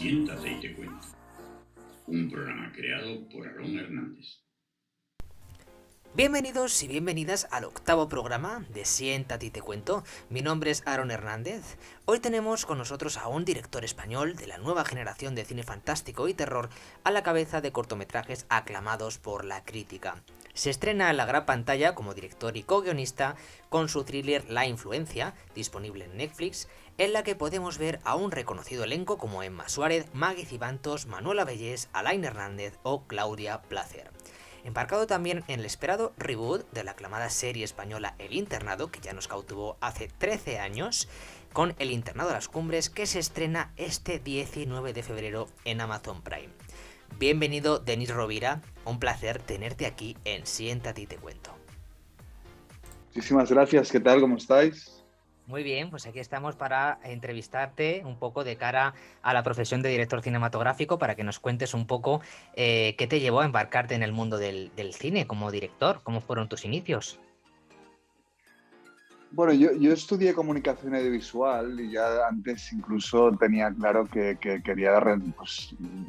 Siéntate y te cuento. Un programa creado por Aarón Hernández. Bienvenidos y bienvenidas al octavo programa de Siéntate y te cuento. Mi nombre es Aarón Hernández. Hoy tenemos con nosotros a un director español de la nueva generación de cine fantástico y terror a la cabeza de cortometrajes aclamados por la crítica. Se estrena en la gran pantalla como director y co-guionista con su thriller La Influencia, disponible en Netflix, en la que podemos ver a un reconocido elenco como Emma Suárez, Maggie Cibantos, Manuela Bellés, Alain Hernández o Claudia Placer. Embarcado también en el esperado reboot de la aclamada serie española El Internado, que ya nos cautivó hace 13 años, con El Internado de las Cumbres, que se estrena este 19 de febrero en Amazon Prime. Bienvenido, Denis Rovira, un placer tenerte aquí en Siéntate y te cuento. Muchísimas gracias, ¿qué tal? ¿Cómo estáis? Muy bien, pues aquí estamos para entrevistarte un poco de cara a la profesión de director cinematográfico, para que nos cuentes un poco qué te llevó a embarcarte en el mundo del cine como director, cómo fueron tus inicios. Bueno, yo estudié comunicación audiovisual y ya antes incluso tenía claro que quería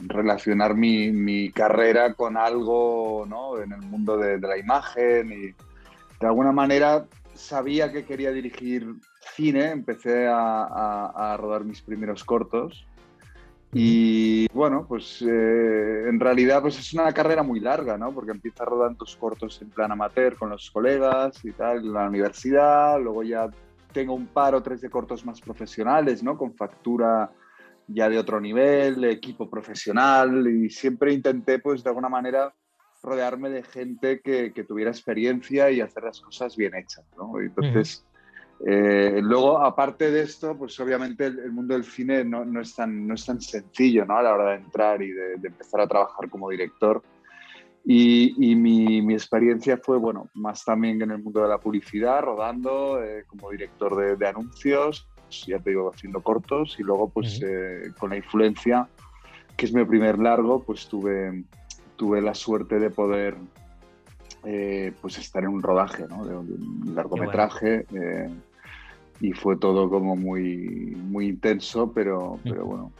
relacionar mi carrera con algo, ¿no?, en el mundo de la imagen, y de alguna manera sabía que quería dirigir cine. Empecé a rodar mis primeros cortos. Y bueno, pues en realidad pues es una carrera muy larga, ¿no? Porque empiezas rodando tus cortos en plan amateur con los colegas y tal, en la universidad. Luego ya tengo un par o tres de cortos más profesionales, ¿no? Con factura ya de otro nivel, equipo profesional, y siempre intenté pues de alguna manera rodearme de gente que tuviera experiencia y hacer las cosas bien hechas, ¿no? Y entonces... luego, aparte de esto, pues obviamente el mundo del cine no es tan sencillo, ¿no?, a la hora de entrar y de empezar a trabajar como director. Y mi experiencia fue, bueno, más también en el mundo de la publicidad, rodando como director de anuncios, ya te digo, haciendo cortos, y luego pues con La Influencia, que es mi primer largo, pues tuve la suerte de poder pues estar en un rodaje, ¿no?, de un largometraje. Y fue todo como muy intenso, pero bueno,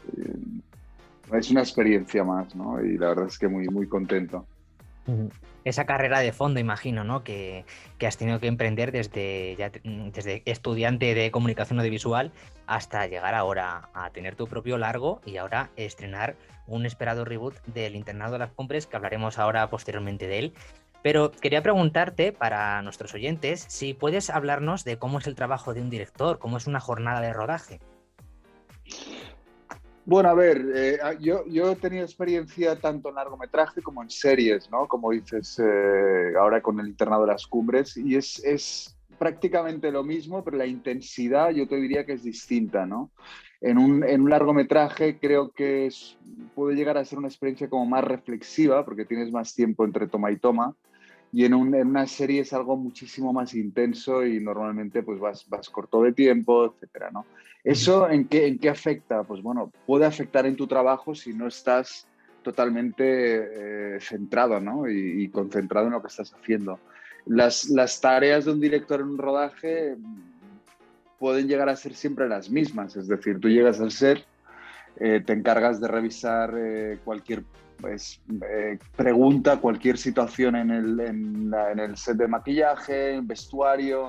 es una experiencia más, ¿no? Y la verdad es que muy contento. Esa carrera de fondo, imagino, ¿no?, que has tenido que emprender desde estudiante de comunicación audiovisual hasta llegar ahora a tener tu propio largo y ahora estrenar un esperado reboot del Internado de las Cumbres, que hablaremos ahora posteriormente de él. Pero quería preguntarte, para nuestros oyentes, si puedes hablarnos de cómo es el trabajo de un director, cómo es una jornada de rodaje. Bueno, a ver, yo he tenido experiencia tanto en largometraje como en series, ¿no? Como dices, ahora con El Internado de las Cumbres, y es prácticamente lo mismo, pero la intensidad yo te diría que es distinta, ¿no? En un largometraje creo que puede llegar a ser una experiencia como más reflexiva, porque tienes más tiempo entre toma y toma. Y en una serie es algo muchísimo más intenso y normalmente pues vas corto de tiempo, etcétera, ¿no? ¿Eso en qué afecta? Pues bueno, puede afectar en tu trabajo si no estás totalmente centrado, ¿no?, y concentrado en lo que estás haciendo. Las tareas de un director en un rodaje pueden llegar a ser siempre las mismas. Es decir, tú llegas al set, te encargas de revisar cualquier pregunta, cualquier situación en el set de maquillaje, vestuario,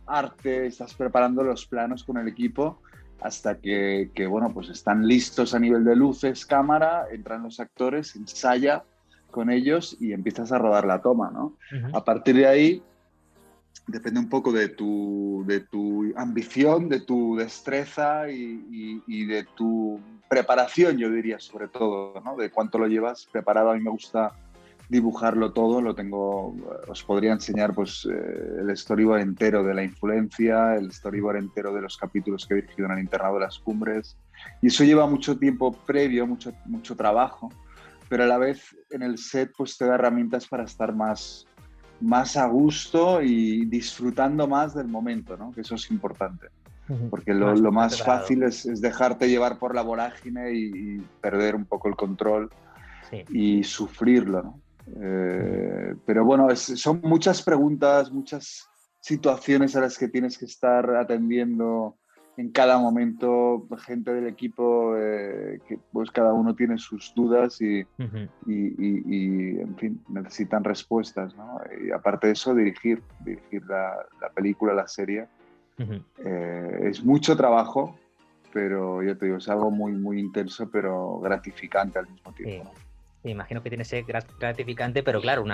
arte. Estás preparando los planos con el equipo hasta que bueno, pues están listos a nivel de luces, cámara, entran los actores, ensaya con ellos y empiezas a rodar la toma, ¿no? A partir de ahí depende un poco de tu ambición, de tu destreza y de tu preparación, yo diría, sobre todo, ¿no?, de cuánto lo llevas preparado. A mí me gusta dibujarlo todo, lo tengo, os podría enseñar pues el storyboard entero de La Influencia, el storyboard entero de los capítulos que he dirigido en El Internado de las Cumbres, y eso lleva mucho tiempo previo, mucho trabajo, pero a la vez en el set pues te da herramientas para estar más a gusto y disfrutando más del momento, ¿no?, que eso es importante. Porque lo más fácil es dejarte llevar por la vorágine y perder un poco el control, sí, y sufrirlo, ¿no? Pero bueno, son muchas preguntas, muchas situaciones a las que tienes que estar atendiendo en cada momento gente del equipo que pues cada uno tiene sus dudas Ujú. en fin, necesitan respuestas, ¿no? Y aparte de eso, dirigir la película, la serie. Ujú. Es mucho trabajo, pero yo te digo, es algo muy, muy intenso, pero gratificante al mismo tiempo, Sí. ¿no? Me imagino que tiene que ser gratificante, pero claro,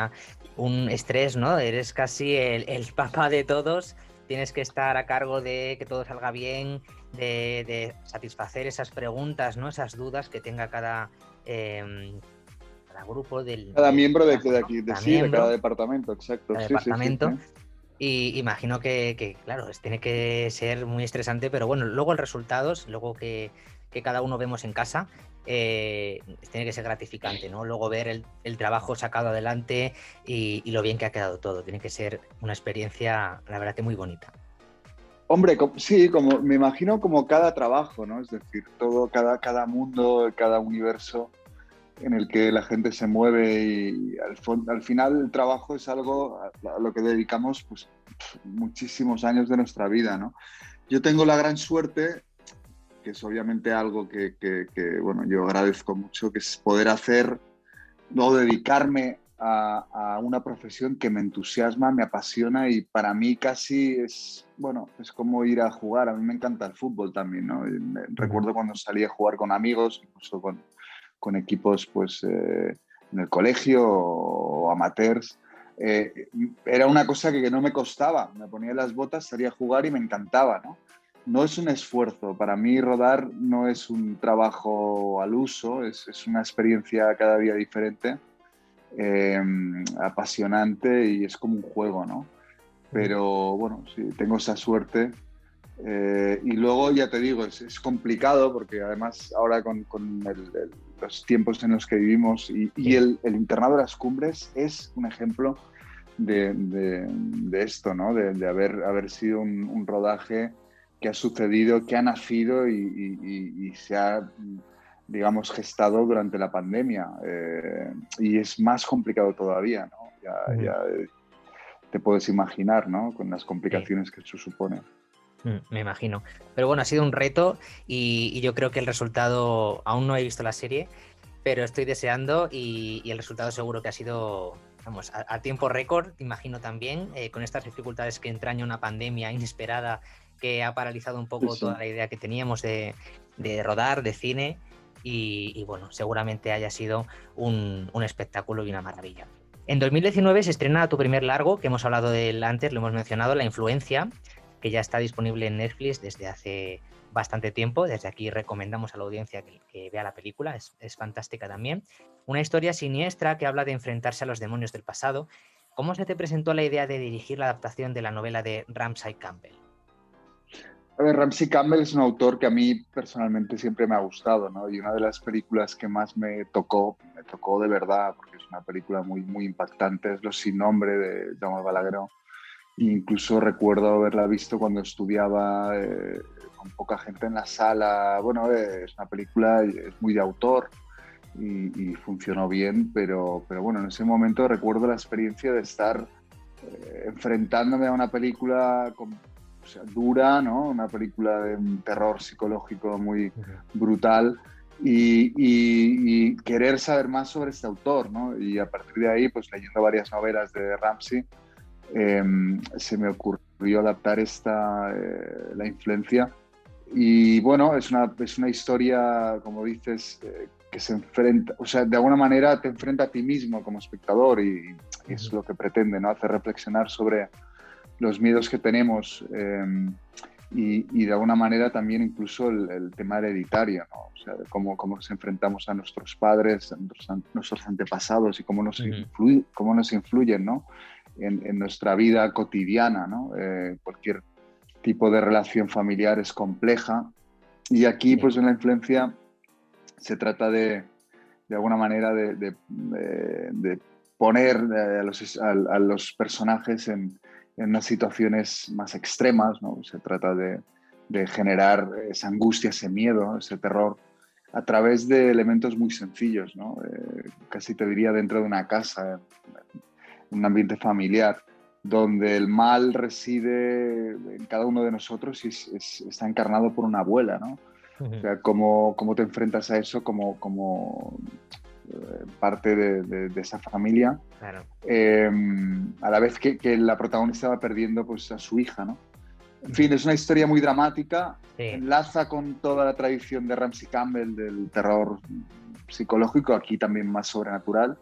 un estrés, ¿no? Eres casi el papá de todos, tienes que estar a cargo de que todo salga bien, de satisfacer esas preguntas, ¿no? Esas dudas que tenga cada grupo Cada del miembro equipo, de ¿no? aquí, Cada sí, de cada miembro, departamento, exacto. cada Sí, sí, sí, sí. departamento. Y imagino claro, tiene que ser muy estresante, pero bueno, luego el resultados, luego que cada uno vemos en casa, tiene que ser gratificante, ¿no? Luego ver el trabajo sacado adelante y lo bien que ha quedado todo. Tiene que ser una experiencia, la verdad, que muy bonita. Hombre, sí, como me imagino como cada trabajo, ¿no? Es decir, cada mundo, cada universo en el que la gente se mueve y al final el trabajo es algo a lo que dedicamos pues muchísimos años de nuestra vida, ¿no? Yo tengo la gran suerte, que es obviamente algo bueno, yo agradezco mucho, que es poder hacer o dedicarme a una profesión que me entusiasma, me apasiona y para mí casi es, bueno, es como ir a jugar. A mí me encanta el fútbol también, ¿no? Ujú. Recuerdo cuando salía a jugar con amigos, incluso con equipos pues, en el colegio o amateurs. Era una cosa que no me costaba. Me ponía las botas, salía a jugar y me encantaba, ¿no? No es un esfuerzo. Para mí rodar no es un trabajo al uso, es una experiencia cada día diferente, eh, apasionante y es como un juego, ¿no? Ujú. Pero bueno, sí, tengo esa suerte. Y luego, ya te digo, es complicado porque además ahora con los tiempos en los que vivimos y Sí. el internado de las Cumbres es un ejemplo de esto, ¿no? De haber sido un rodaje que ha sucedido, que ha nacido y se ha, digamos, gestado durante la pandemia. Y es más complicado todavía, ¿no? Ujú. Ya te puedes imaginar, ¿no? Con las Sí. complicaciones que eso supone. Me imagino. Pero bueno, ha sido un reto y yo creo que el resultado, aún no he visto la serie, pero estoy deseando y el resultado seguro que ha sido, vamos, a tiempo récord, imagino también, con estas dificultades que entraña una pandemia inesperada que ha paralizado un Sí, poco toda sí. la idea que teníamos de rodar, de cine y bueno, seguramente haya sido un espectáculo y una maravilla. En 2019 se estrena tu primer largo, que hemos hablado de él antes, lo hemos mencionado, La Influencia, que ya está disponible en Netflix desde hace bastante tiempo. Desde aquí recomendamos a la audiencia que vea la película, es fantástica también. Una historia siniestra que habla de enfrentarse a los demonios del pasado. ¿Cómo se te presentó la idea de dirigir la adaptación de la novela de Ramsay Campbell? A ver, Ramsey Campbell es un autor que a mí personalmente siempre me ha gustado, ¿no? Y una de las películas que más me tocó de verdad, porque es una película muy, muy impactante, es Los sin nombre de Jaume Balagueró. E incluso recuerdo haberla visto cuando estudiaba con poca gente en la sala. Bueno, es una película, es muy de autor y funcionó bien, pero bueno, en ese momento recuerdo la experiencia de estar enfrentándome a una película o sea, dura, ¿no? Una película de un terror psicológico muy Ujú. brutal y querer saber más sobre este autor, ¿no? Y a partir de ahí, pues leyendo varias novelas de Ramsey, eh, se me ocurrió adaptar La Influencia. Y bueno, es una historia, como dices, que se enfrenta, o sea, de alguna manera te enfrenta a ti mismo como espectador y es Ujú. lo que pretende, ¿no? Hacer reflexionar sobre los miedos que tenemos y de alguna manera también incluso el tema hereditario, ¿no? O sea, de cómo nos enfrentamos a nuestros padres, a nuestros antepasados y Ujú. cómo nos influyen, ¿no? En nuestra vida cotidiana, ¿no? Cualquier tipo de relación familiar es compleja y aquí Sí. pues en La Influencia se trata de alguna manera de poner a los personajes en unas situaciones más extremas, ¿no? Se trata de generar esa angustia, ese miedo, ese terror a través de elementos muy sencillos, ¿no? Casi te diría dentro de una casa, en un ambiente familiar, donde el mal reside en cada uno de nosotros y está encarnado por una abuela, ¿no? O sea, cómo te enfrentas a eso como parte de esa familia, Claro. a la vez que la protagonista va perdiendo pues, a su hija, ¿no? En fin, es una historia muy dramática, Sí. enlaza con toda la tradición de Ramsey Campbell del terror psicológico, aquí también más sobrenatural,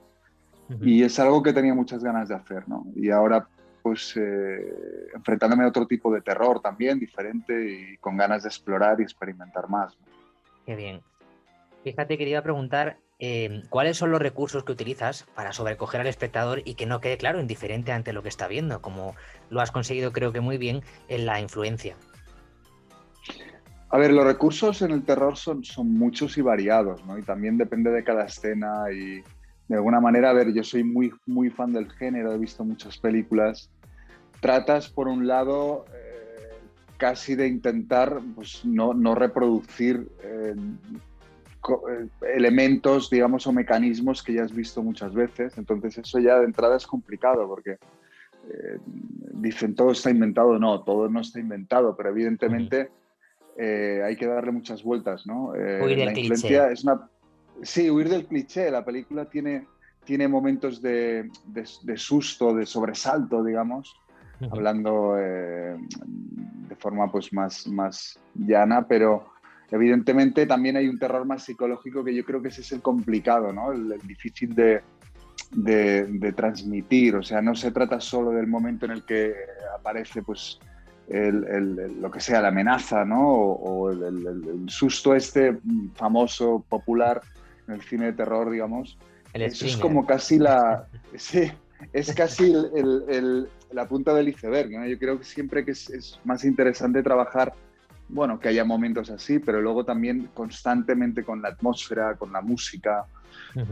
y es algo que tenía muchas ganas de hacer, ¿no? Y ahora, pues, enfrentándome a otro tipo de terror también, diferente y con ganas de explorar y experimentar más, ¿no? Qué bien. Fíjate que te iba a preguntar cuáles son los recursos que utilizas para sobrecoger al espectador y que no quede, claro, indiferente ante lo que está viendo, como lo has conseguido creo que muy bien en La influencia. A ver, los recursos en el terror son muchos y variados, ¿no? Y también depende de cada escena y de alguna manera, a ver, yo soy muy fan del género, he visto muchas películas. Tratas, por un lado, casi de intentar pues, no reproducir elementos, digamos, o mecanismos que ya has visto muchas veces. Entonces eso ya de entrada es complicado porque dicen todo está inventado. No, todo no está inventado, pero evidentemente hay que darle muchas vueltas, ¿no? Huir del La cliché. influencia es una... Sí, huir del cliché. La película tiene momentos de susto, de sobresalto, digamos, hablando de forma pues más llana, pero evidentemente también hay un terror más psicológico que yo creo que ese es el complicado, ¿no? El difícil de transmitir. O sea, no se trata solo del momento en el que aparece pues lo que sea, la amenaza, ¿no? O el susto este famoso, popular en el cine de terror, digamos. El Eso es screamer. como casi sí, es casi la punta del iceberg, ¿no? Yo creo que siempre que es más interesante trabajar, bueno, que haya momentos así, pero luego también constantemente con la atmósfera, con la música,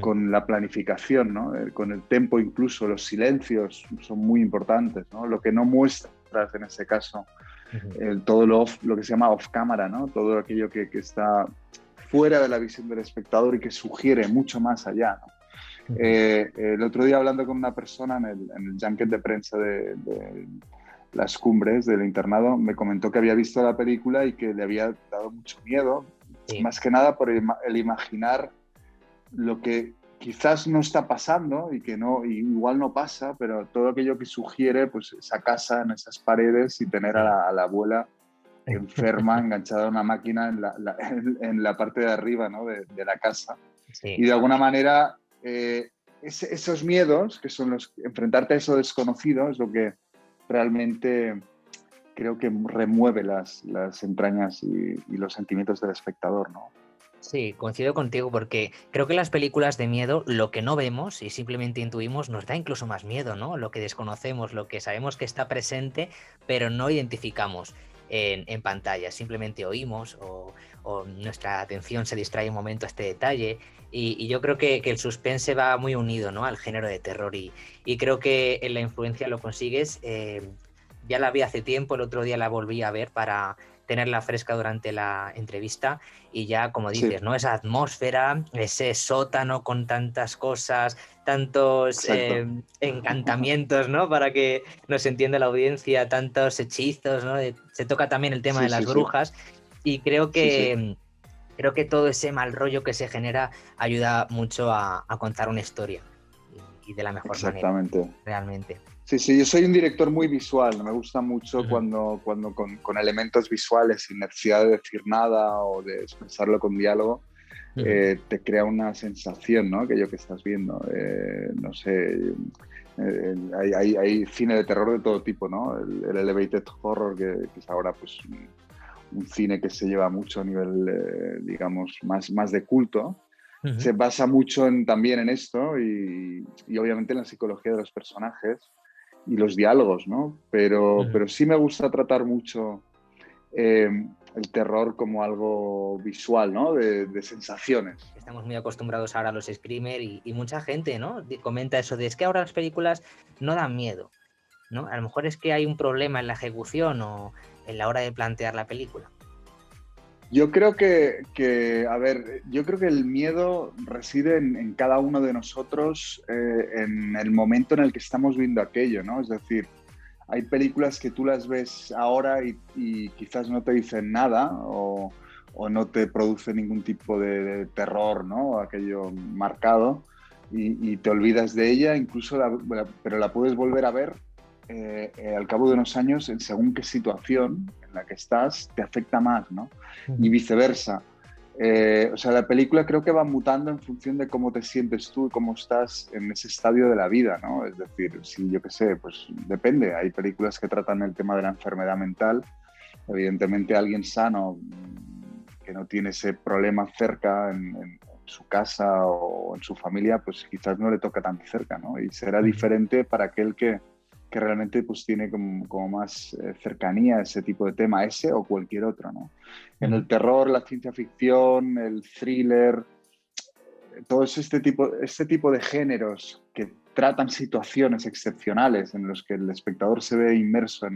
con la planificación, ¿no? Con el tempo, incluso los silencios son muy importantes, ¿no? Lo que no muestras en ese caso, todo lo que se llama off cámara, ¿no? Todo aquello que está fuera de la visión del espectador y que sugiere mucho más allá, ¿no? El otro día hablando con una persona en el junket de prensa de las cumbres del internado, me comentó que había visto la película y que le había dado mucho miedo, Sí. más que nada por el imaginar lo que quizás no está pasando y que no, igual no pasa, pero todo aquello que sugiere pues esa casa en esas paredes y tener a la abuela enferma, enganchada a una máquina en la parte de arriba, ¿no? de la casa. Sí. Y de alguna manera esos miedos, que son enfrentarte a eso desconocido, es lo que realmente creo que remueve las entrañas y los sentimientos del espectador, ¿no? Sí, coincido contigo porque creo que las películas de miedo, lo que no vemos y simplemente intuimos, nos da incluso más miedo, ¿no? Lo que desconocemos, lo que sabemos que está presente, pero no identificamos en pantalla. Simplemente oímos o nuestra atención se distrae un momento a este detalle. Y yo creo que el suspense va muy unido, ¿no? Al género de terror y creo que en La influencia lo consigues. Ya la vi hace tiempo, el otro día la volví a ver para tenerla fresca durante la entrevista y ya, como Sí, dices, ¿no? Esa atmósfera, ese sótano con tantas cosas, tantos exacto. encantamientos, ¿no? Para que nos entienda la audiencia, tantos hechizos, ¿no? Se toca también el tema de Sí, las sí, sí. brujas y Sí, sí. creo que todo ese mal rollo que se genera ayuda mucho a contar una historia y de la mejor manera, Exactamente. realmente. Sí, sí, yo soy un director muy visual. Me gusta mucho Ujú. cuando con elementos visuales, sin necesidad de decir nada o de expresarlo con diálogo, Ujú. te crea una sensación, ¿no? Aquello que estás viendo. No sé, hay cine de terror de todo tipo, ¿no? El elevated horror, que es ahora pues un cine que se lleva mucho a nivel, digamos, más de culto. Ujú. Se basa mucho también en esto y obviamente en la psicología de los personajes y los diálogos, ¿no? Ujú. Pero sí me gusta tratar mucho el terror como algo visual, ¿no? De sensaciones. Estamos muy acostumbrados ahora a los screamer y mucha gente, ¿no? Comenta eso de es que ahora las películas no dan miedo, ¿no? A lo mejor es que hay un problema en la ejecución o en la hora de plantear la película. Yo creo a ver, yo creo que el miedo reside en cada uno de nosotros en el momento en el que estamos viendo aquello, ¿no? Es decir, hay películas que tú las ves ahora y quizás no te dicen nada o no te produce ningún tipo de terror, ¿no? Aquello marcado y te olvidas de ella, incluso pero la puedes volver a ver al cabo de unos años en según qué situación en la que estás te afecta más, ¿no? Y viceversa. O sea, la película creo que va mutando en función de cómo te sientes tú y cómo estás en ese estadio de la vida, ¿no? Es decir, si yo qué sé, pues depende. Hay películas que tratan el tema de la enfermedad mental. Evidentemente alguien sano que no tiene ese problema cerca en su casa o en su familia, pues quizás no le toca tan cerca, ¿no? Y será diferente para aquel que realmente pues tiene como más cercanía a ese tipo de tema, ese o cualquier otro, ¿no? En el terror, la ciencia ficción, el thriller, todos este tipo de géneros que tratan situaciones excepcionales en los que el espectador se ve inmerso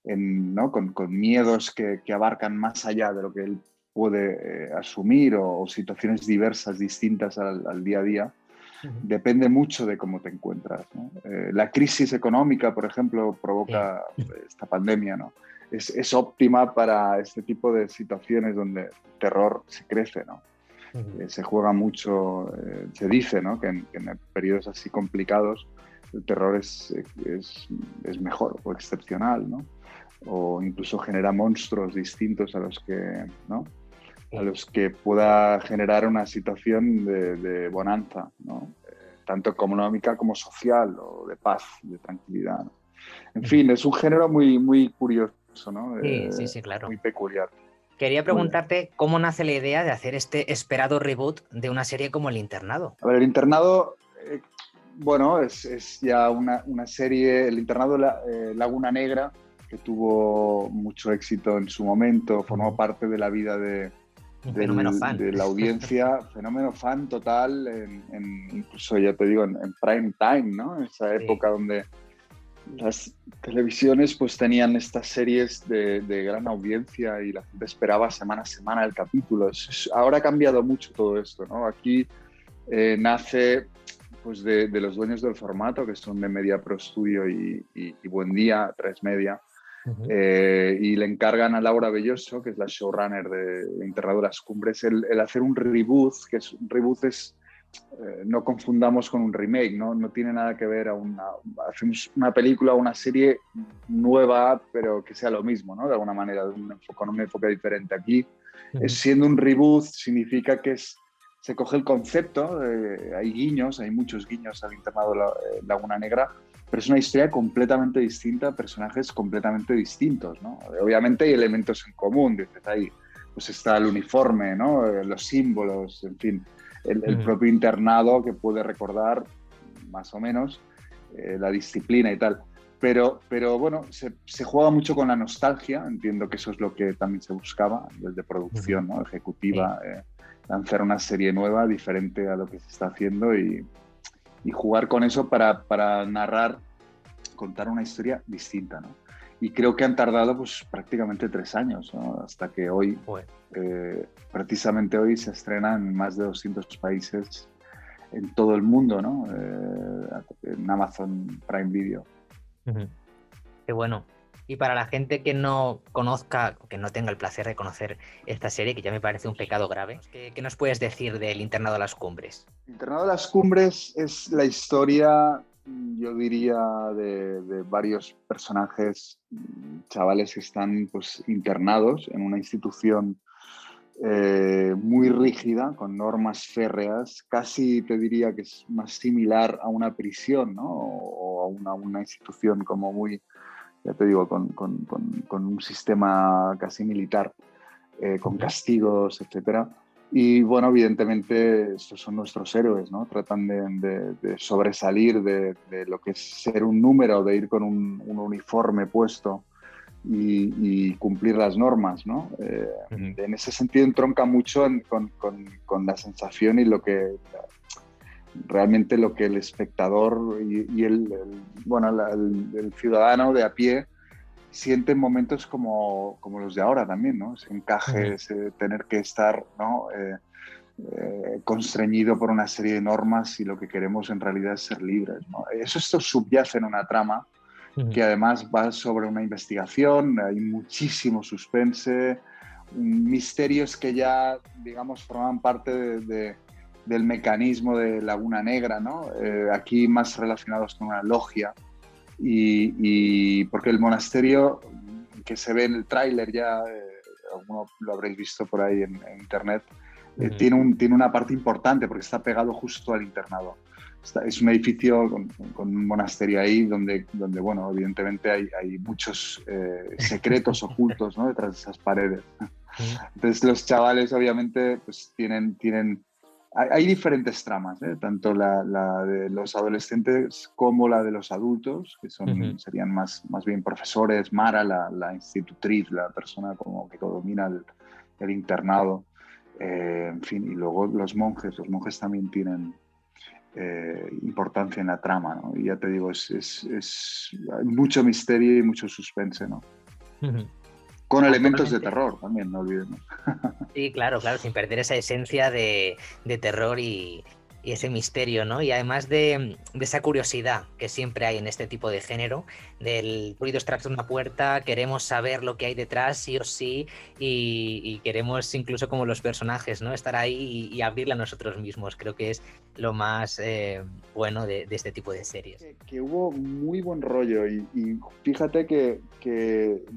¿no? con miedos que abarcan más allá de lo que él puede asumir o situaciones diversas, distintas al día a día, depende mucho de cómo te encuentras, ¿no? La crisis económica, por ejemplo, provoca esta pandemia, ¿no? Es óptima para este tipo de situaciones donde el terror se crece, ¿no? Se juega mucho, se dice, ¿no? que en periodos así complicados el terror es mejor o excepcional, ¿no? O incluso genera monstruos distintos a los que, ¿no? a los que pueda generar una situación de bonanza, ¿no? Tanto económica como social, o de paz, de tranquilidad, ¿no? En fin, es un género muy, muy curioso, ¿no? Sí, sí, claro. Muy peculiar. Quería preguntarte cómo nace la idea de hacer este esperado reboot de una serie como El Internado. A ver, El Internado, bueno, es ya una serie, El Internado Laguna Negra, que tuvo mucho éxito en su momento, formó parte de la vida de la audiencia, fenómeno fan total, incluso ya te digo, en prime time, ¿no? Esa época donde las televisiones pues tenían estas series de gran audiencia y la gente esperaba semana a semana el capítulo. Ahora ha cambiado mucho todo esto, ¿no? Aquí nace pues de los dueños del formato, que son de Media Pro Studio y Buen Día, 3 Media, y le encargan a Laura Belloso, que es la showrunner de Internado de las Cumbres, el hacer un reboot, un reboot es no confundamos con un remake, ¿no? No tiene nada que ver hacemos una película o una serie nueva, pero que sea lo mismo, ¿no? De alguna manera, con un enfoque diferente. Aquí, siendo un reboot, significa que se coge el concepto, hay guiños, hay muchos guiños al Internado Laguna Negra, pero es una historia completamente distinta, personajes completamente distintos, ¿no? Obviamente hay elementos en común, dices ahí, pues está el uniforme, ¿no? Los símbolos, en fin, el propio internado que puede recordar más o menos la disciplina y tal. Pero bueno, se juega mucho con la nostalgia, entiendo que eso es lo que también se buscaba a nivel de producción, ¿no? Ejecutiva, lanzar una serie nueva, diferente a lo que se está haciendo y jugar con eso para narrar, contar una historia distinta, ¿no? Y creo que han tardado pues prácticamente 3 años, ¿no? Hasta que hoy, precisamente hoy, se estrena en más de 200 países en todo el mundo, ¿no? En Amazon Prime Video. Qué bueno. Y para la gente que no conozca, que no tenga el placer de conocer esta serie, que ya me parece un pecado grave, ¿qué nos puedes decir del Internado de las Cumbres? El Internado de las Cumbres es la historia, yo diría, de varios personajes, chavales que están pues internados en una institución muy rígida, con normas férreas, casi te diría que es más similar a una prisión, ¿no? O a una institución como muy, ya te digo, con un sistema casi militar, con castigos, etcétera. Y bueno, evidentemente estos son nuestros héroes, ¿no? Tratan de sobresalir de lo que es ser un número, de ir con un uniforme puesto y cumplir las normas, ¿no? En ese sentido entronca mucho con la sensación y realmente lo que el espectador y el ciudadano de a pie siente en momentos como los de ahora también, ¿no? Ese encaje, ese tener que estar, ¿no? Constreñido por una serie de normas y lo que queremos en realidad es ser libres, ¿no? Esto subyace en una trama que además va sobre una investigación, hay muchísimo suspense, misterios que ya, digamos, forman parte del mecanismo de Laguna Negra, ¿no? Aquí más relacionados con una logia, y porque el monasterio que se ve en el tráiler ya, alguno lo habréis visto por ahí en internet, tiene una parte importante porque está pegado justo al internado. Es un edificio con un monasterio ahí donde, bueno, evidentemente hay muchos secretos ocultos, ¿no?, detrás de esas paredes. Entonces los chavales obviamente pues hay diferentes tramas, tanto la de los adolescentes como la de los adultos, que serían más bien profesores, Mara, la institutriz, la persona como que domina el internado, en fin, y luego los monjes también tienen importancia en la trama, ¿no? Y ya te digo, hay mucho misterio y mucho suspense, ¿no? Con elementos de terror también, no olvidemos. Sí, claro, sin perder esa esencia de terror y ese misterio, ¿no? Y además de esa curiosidad que siempre hay en este tipo de género, del ruido extracto de una puerta, queremos saber lo que hay detrás, sí o sí, y queremos incluso como los personajes, ¿no?, estar ahí y abrirla a nosotros mismos. Creo que es lo más bueno de este tipo de series. Que hubo muy buen rollo y fíjate que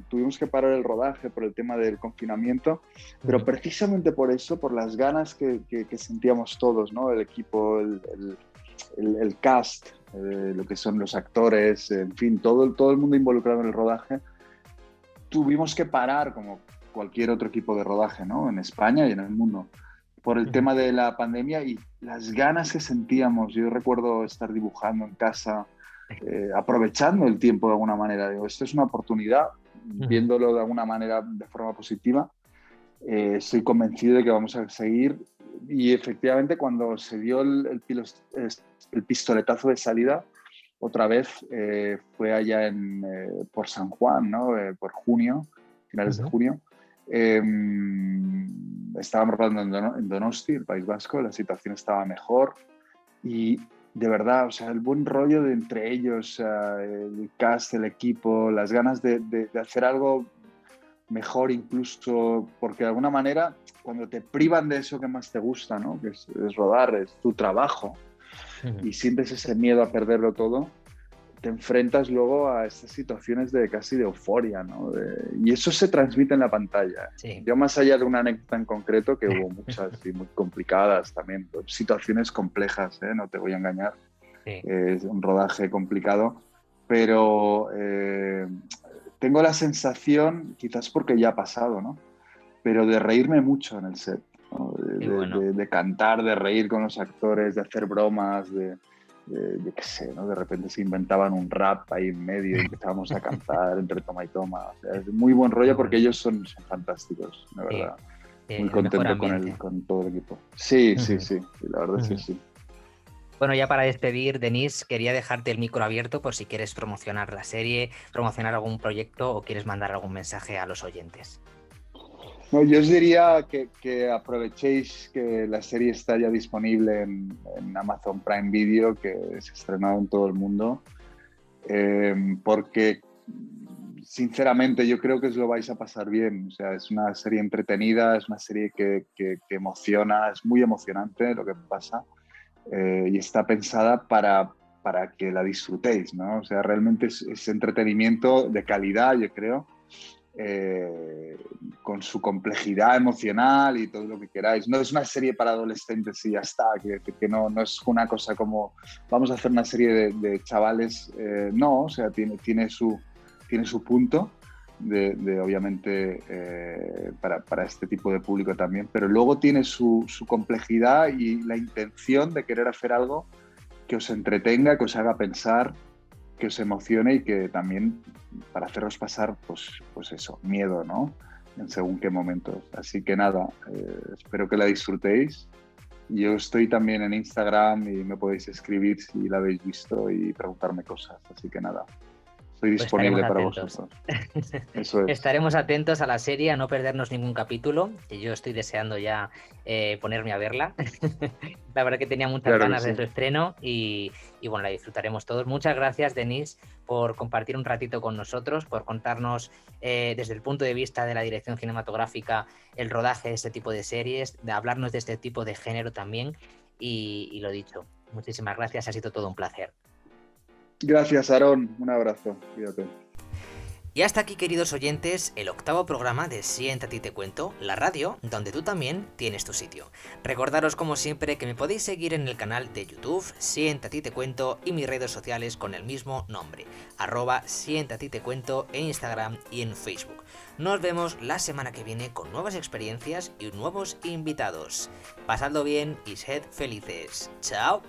tuvimos que parar el rodaje por el tema del confinamiento, pero precisamente por eso, por las ganas que sentíamos todos, ¿no? El equipo, el cast, lo que son los actores, en fin, todo el mundo involucrado en el rodaje, tuvimos que parar como cualquier otro equipo de rodaje, ¿no?, en España y en el mundo, por el tema de la pandemia y las ganas que sentíamos. Yo recuerdo estar dibujando en casa, aprovechando el tiempo de alguna manera. Digo, esto es una oportunidad, viéndolo de alguna manera de forma positiva. Estoy convencido de que vamos a seguir, y efectivamente cuando se dio el pistoletazo de salida, otra vez fue allá por San Juan, ¿no? Por junio, finales de junio. Estábamos rodando en Donosti, el País Vasco, la situación estaba mejor y de verdad, o sea, el buen rollo de entre ellos, el cast, el equipo, las ganas de hacer algo mejor incluso, porque de alguna manera cuando te privan de eso que más te gusta, ¿no?, que es rodar, es tu trabajo, y sientes ese miedo a perderlo todo, te enfrentas luego a estas situaciones casi de euforia, ¿no? Y eso se transmite en la pantalla. Sí. Yo, más allá de una anécdota en concreto, que hubo muchas y muy complicadas también, situaciones complejas, no te voy a engañar, Sí. Es un rodaje complicado, pero tengo la sensación, quizás porque ya ha pasado, ¿no?, pero de reírme mucho en el set, ¿no? De cantar, de reír con los actores, de hacer bromas, yo qué sé, ¿no? De repente se inventaban un rap ahí en medio y empezábamos a cantar entre toma y toma. O sea, es muy buen rollo porque ellos son fantásticos, la verdad. Muy contento con todo el equipo. Sí, la verdad es que sí. Bueno, ya para despedir, Denis, quería dejarte el micro abierto por si quieres promocionar la serie, promocionar algún proyecto o quieres mandar algún mensaje a los oyentes. No, yo os diría que aprovechéis que la serie está ya disponible en Amazon Prime Video, que se ha estrenado en todo el mundo, porque sinceramente yo creo que os lo vais a pasar bien. O sea, es una serie entretenida, es una serie que emociona, es muy emocionante lo que pasa, y está pensada para que la disfrutéis, ¿no? O sea, realmente es entretenimiento de calidad, yo creo. Con su complejidad emocional y todo lo que queráis. No es una serie para adolescentes y ya está, que no es una cosa como vamos a hacer una serie de chavales, no, o sea, tiene su punto de obviamente para este tipo de público también, pero luego tiene su complejidad y la intención de querer hacer algo que os entretenga, que os haga pensar, que os emocione y que también para haceros pasar, pues eso, miedo, ¿no?, en según qué momentos. Así que nada, espero que la disfrutéis. Yo estoy también en Instagram y me podéis escribir si la habéis visto y preguntarme cosas. Así que nada, Estoy Pues disponible estaremos para atentos. vosotros. Eso es. Estaremos atentos a la serie, a no perdernos ningún capítulo, que yo estoy deseando ya ponerme a verla. La verdad que tenía muchas Claro que ganas de sí. su estreno y bueno, la disfrutaremos todos. Muchas gracias, Denise, por compartir un ratito con nosotros, por contarnos desde el punto de vista de la dirección cinematográfica el rodaje de este tipo de series, de hablarnos de este tipo de género también y lo dicho, muchísimas gracias, ha sido todo un placer. Gracias, Aarón. Un abrazo. Cuídate. Y hasta aquí, queridos oyentes, el 8º programa de Siéntate y te cuento, la radio, donde tú también tienes tu sitio. Recordaros como siempre que me podéis seguir en el canal de YouTube, Siéntate y te cuento, y mis redes sociales con el mismo nombre, @Siéntate y te cuento en Instagram y en Facebook. Nos vemos la semana que viene con nuevas experiencias y nuevos invitados. Pasadlo bien y sed felices. ¡Chao!